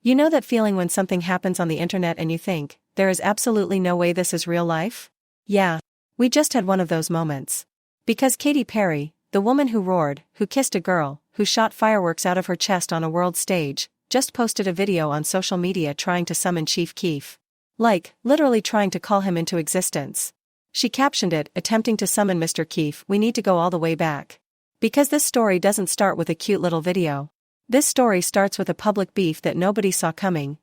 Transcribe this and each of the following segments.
You know that feeling when something happens on the internet and you think, there is absolutely no way this is real life? Yeah. We just had one of those moments. Because Katy Perry, the woman who roared, who kissed a girl, who shot fireworks out of her chest on a world stage, just posted a video on social media trying to summon Chief Keef. Like, literally trying to call him into existence. She captioned it, attempting to summon Mr. Keef, we need to go all the way back. Because this story doesn't start with a cute little video. This story starts with a public beef that nobody saw coming.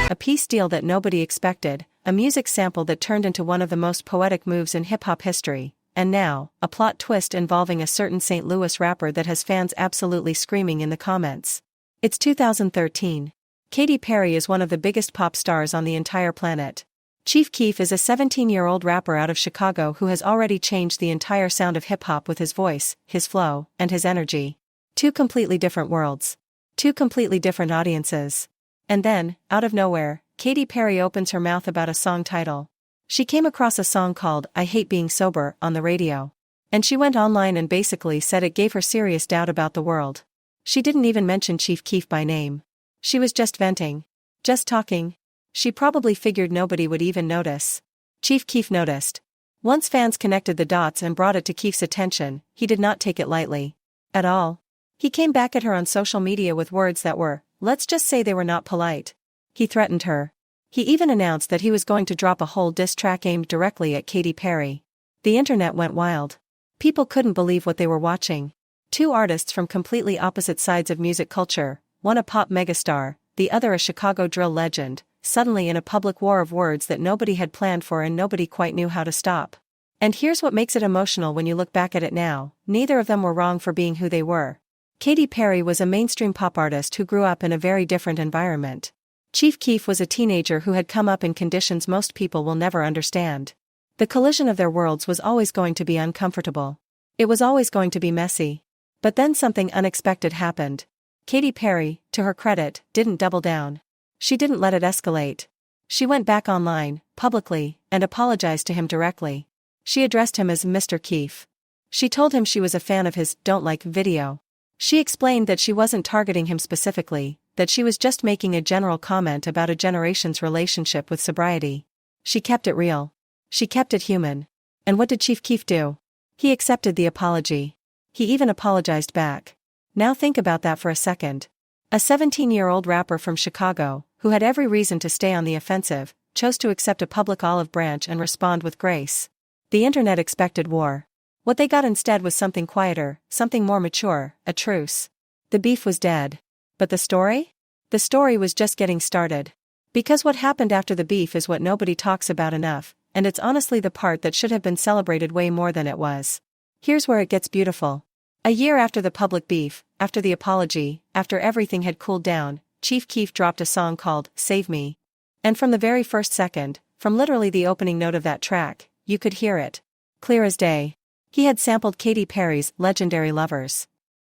A peace deal that nobody expected, a music sample that turned into one of the most poetic moves in hip-hop history, and now, a plot twist involving a certain St. Louis rapper that has fans absolutely screaming in the comments. It's 2013. Katy Perry is one of the biggest pop stars on the entire planet. Chief Keef is a 17-year-old rapper out of Chicago who has already changed the entire sound of hip-hop with his voice, his flow, and his energy. Two completely different worlds. Two completely different audiences. And then, out of nowhere, Katy Perry opens her mouth about a song title. She came across a song called I Hate Being Sober on the radio. And she went online and basically said it gave her serious doubt about the world. She didn't even mention Chief Keef by name. She was just venting. Just talking. She probably figured nobody would even notice. Chief Keef noticed. Once fans connected the dots and brought it to Keef's attention, he did not take it lightly. At all. He came back at her on social media with words that were, let's just say they were not polite. He threatened her. He even announced that he was going to drop a whole diss track aimed directly at Katy Perry. The internet went wild. People couldn't believe what they were watching. Two artists from completely opposite sides of music culture, one a pop megastar, the other a Chicago drill legend, suddenly in a public war of words that nobody had planned for and nobody quite knew how to stop. And here's what makes it emotional when you look back at it now, neither of them were wrong for being who they were. Katy Perry was a mainstream pop artist who grew up in a very different environment. Chief Keef was a teenager who had come up in conditions most people will never understand. The collision of their worlds was always going to be uncomfortable. It was always going to be messy. But then something unexpected happened. Katy Perry, to her credit, didn't double down. She didn't let it escalate. She went back online, publicly, and apologized to him directly. She addressed him as Mr. Keef. She told him she was a fan of his "Don't Like" video. She explained that she wasn't targeting him specifically, that she was just making a general comment about a generation's relationship with sobriety. She kept it real. She kept it human. And what did Chief Keef do? He accepted the apology. He even apologized back. Now think about that for a second. A 17-year-old rapper from Chicago, who had every reason to stay on the offensive, chose to accept a public olive branch and respond with grace. The internet expected war. What they got instead was something quieter, something more mature, a truce. The beef was dead. But the story? The story was just getting started. Because what happened after the beef is what nobody talks about enough, and it's honestly the part that should have been celebrated way more than it was. Here's where it gets beautiful. A year after the public beef, after the apology, after everything had cooled down, Chief Keef dropped a song called Save Me. And from the very first second, from literally the opening note of that track, you could hear it. Clear as day. He had sampled Katy Perry's legendary Lovers.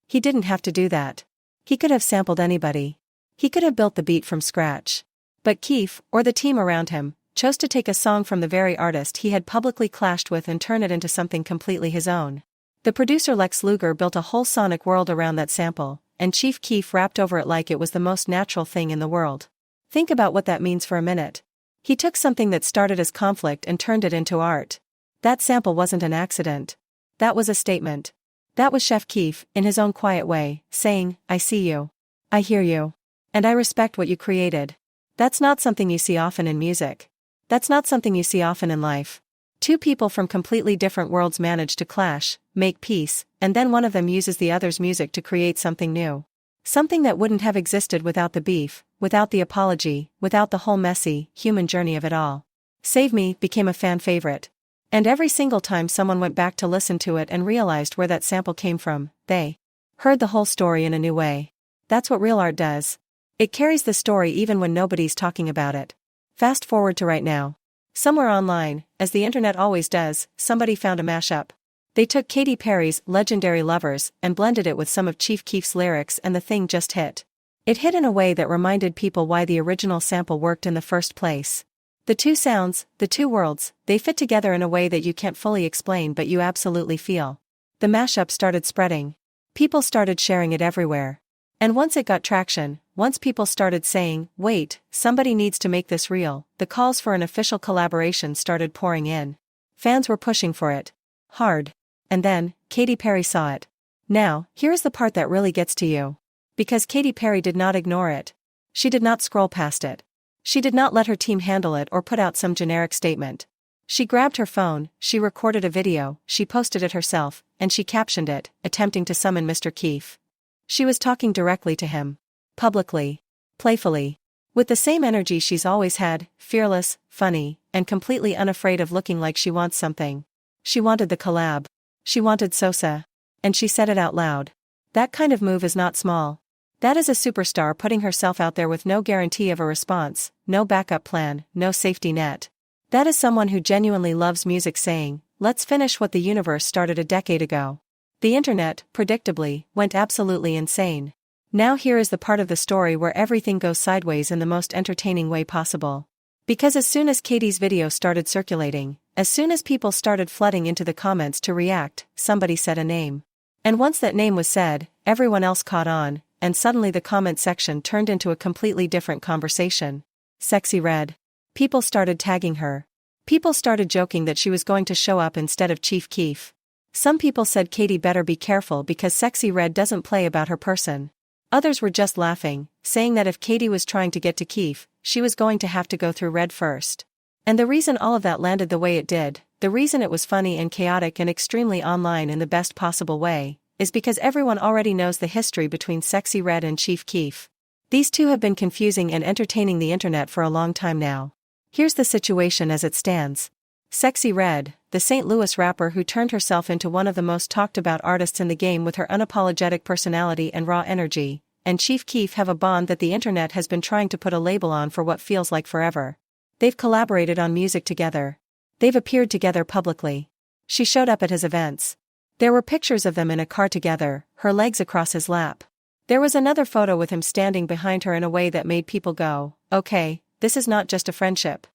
He didn't have to do that. He could have sampled anybody. He could have built the beat from scratch. But Keef, or the team around him, chose to take a song from the very artist he had publicly clashed with and turn it into something completely his own. The producer Lex Luger built a whole sonic world around that sample, and Chief Keef rapped over it like it was the most natural thing in the world. Think about what that means for a minute. He took something that started as conflict and turned it into art. That sample wasn't an accident. That was a statement. That was Chef Keef, in his own quiet way, saying, I see you. I hear you. And I respect what you created. That's not something you see often in music. That's not something you see often in life. Two people from completely different worlds manage to clash, make peace, and then one of them uses the other's music to create something new. Something that wouldn't have existed without the beef, without the apology, without the whole messy, human journey of it all. Save Me became a fan favorite. And every single time someone went back to listen to it and realized where that sample came from, they heard the whole story in a new way. That's what real art does. It carries the story even when nobody's talking about it. Fast forward to right now. Somewhere online, as the internet always does, somebody found a mashup. They took Katy Perry's legendary Lovers and blended it with some of Chief Keef's lyrics, and the thing just hit. It hit in a way that reminded people why the original sample worked in the first place. The two sounds, the two worlds, they fit together in a way that you can't fully explain but you absolutely feel. The mashup started spreading. People started sharing it everywhere. And once it got traction, once people started saying, "Wait, somebody needs to make this real," the calls for an official collaboration started pouring in. Fans were pushing for it. Hard. And then, Katy Perry saw it. Now, here is the part that really gets to you. Because Katy Perry did not ignore it. She did not scroll past it. She did not let her team handle it or put out some generic statement. She grabbed her phone, she recorded a video, she posted it herself, and she captioned it, attempting to summon Mr. Keef. She was talking directly to him. Publicly. Playfully. With the same energy she's always had, fearless, funny, and completely unafraid of looking like she wants something. She wanted the collab. She wanted Sosa. And she said it out loud. That kind of move is not small. That is a superstar putting herself out there with no guarantee of a response, no backup plan, no safety net. That is someone who genuinely loves music saying, "Let's finish what the universe started a decade ago." The internet, predictably, went absolutely insane. Now here is the part of the story where everything goes sideways in the most entertaining way possible. Because as soon as Katy's video started circulating, as soon as people started flooding into the comments to react, somebody said a name. And once that name was said, everyone else caught on, and suddenly the comment section turned into a completely different conversation. Sexyy Red. People started tagging her. People started joking that she was going to show up instead of Chief Keef. Some people said Katy better be careful because Sexyy Red doesn't play about her person. Others were just laughing, saying that if Katy was trying to get to Keef, she was going to have to go through Red first. And the reason all of that landed the way it did, the reason it was funny and chaotic and extremely online in the best possible way, is because everyone already knows the history between Sexyy Red and Chief Keef. These two have been confusing and entertaining the internet for a long time now. Here's the situation as it stands. Sexyy Red, the St. Louis rapper who turned herself into one of the most talked about artists in the game with her unapologetic personality and raw energy, and Chief Keef have a bond that the internet has been trying to put a label on for what feels like forever. They've collaborated on music together. They've appeared together publicly. She showed up at his events. There were pictures of them in a car together, her legs across his lap. There was another photo with him standing behind her in a way that made people go, "Okay, this is not just a friendship."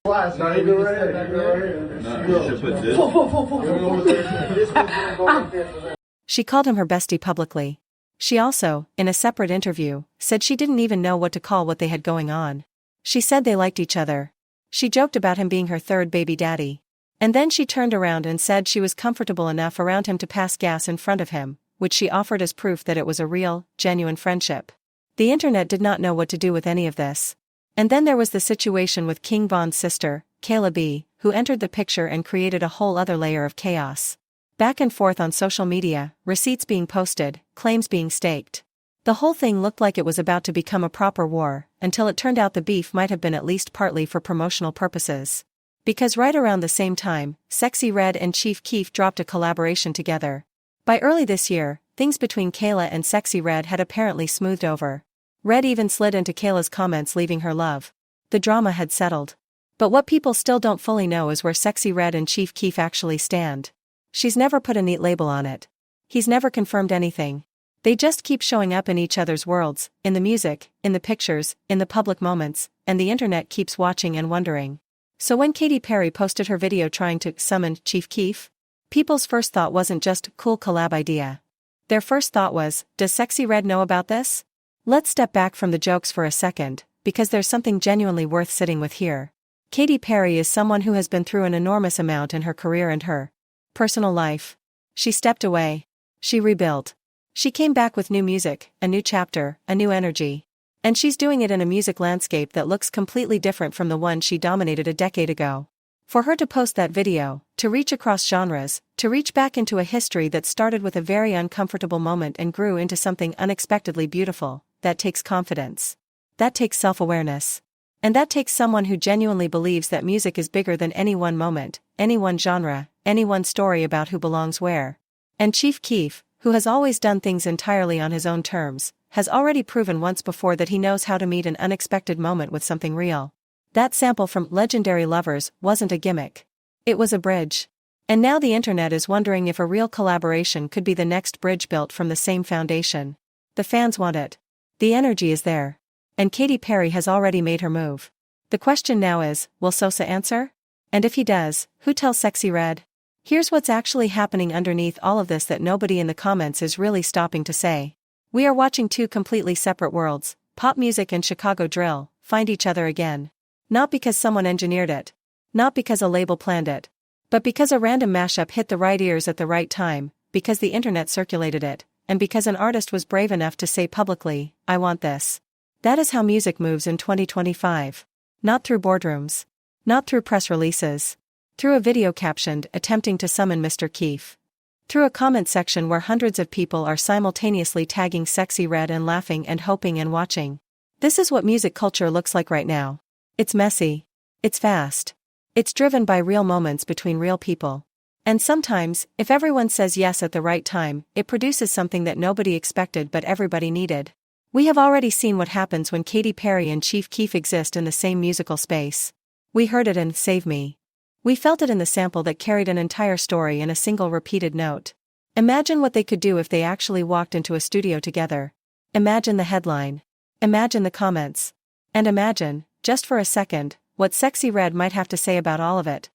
She called him her bestie publicly. She also, in a separate interview, said she didn't even know what to call what they had going on. She said they liked each other. She joked about him being her third baby daddy. And then she turned around and said she was comfortable enough around him to pass gas in front of him, which she offered as proof that it was a real, genuine friendship. The internet did not know what to do with any of this. And then there was the situation with King Von's sister, Kayla B., who entered the picture and created a whole other layer of chaos. Back and forth on social media, receipts being posted, claims being staked. The whole thing looked like it was about to become a proper war, until it turned out the beef might have been at least partly for promotional purposes. Because right around the same time, Sexyy Red and Chief Keef dropped a collaboration together. By early this year, things between Kayla and Sexyy Red had apparently smoothed over. Red even slid into Kayla's comments leaving her love. The drama had settled. But what people still don't fully know is where Sexyy Red and Chief Keef actually stand. She's never put a neat label on it. He's never confirmed anything. They just keep showing up in each other's worlds, in the music, in the pictures, in the public moments, and the internet keeps watching and wondering. So when Katy Perry posted her video trying to summon Chief Keef, people's first thought wasn't just cool collab idea. Their first thought was, does Sexyy Red know about this? Let's step back from the jokes for a second, because there's something genuinely worth sitting with here. Katy Perry is someone who has been through an enormous amount in her career and her personal life. She stepped away. She rebuilt. She came back with new music, a new chapter, a new energy. And she's doing it in a music landscape that looks completely different from the one she dominated a decade ago. For her to post that video, to reach across genres, to reach back into a history that started with a very uncomfortable moment and grew into something unexpectedly beautiful, that takes confidence. That takes self-awareness. And that takes someone who genuinely believes that music is bigger than any one moment, any one genre, any one story about who belongs where. And Chief Keef, who has always done things entirely on his own terms, has already proven once before that he knows how to meet an unexpected moment with something real. That sample from Legendary Lovers wasn't a gimmick. It was a bridge. And now the internet is wondering if a real collaboration could be the next bridge built from the same foundation. The fans want it. The energy is there. And Katy Perry has already made her move. The question now is, will Sosa answer? And if he does, who tells Sexyy Red? Here's what's actually happening underneath all of this that nobody in the comments is really stopping to say. We are watching two completely separate worlds, pop music and Chicago drill, find each other again. Not because someone engineered it. Not because a label planned it. But because a random mashup hit the right ears at the right time, because the internet circulated it, and because an artist was brave enough to say publicly, I want this. That is how music moves in 2025. Not through boardrooms. Not through press releases. Through a video captioned, attempting to summon Mr. Keef. Through a comment section where hundreds of people are simultaneously tagging Sexyy Red and laughing and hoping and watching. This is what music culture looks like right now. It's messy. It's fast. It's driven by real moments between real people. And sometimes, if everyone says yes at the right time, it produces something that nobody expected but everybody needed. We have already seen what happens when Katy Perry and Chief Keef exist in the same musical space. We heard it in Save Me. We felt it in the sample that carried an entire story in a single repeated note. Imagine what they could do if they actually walked into a studio together. Imagine the headline. Imagine the comments. And imagine, just for a second, what Sexyy Red might have to say about all of it.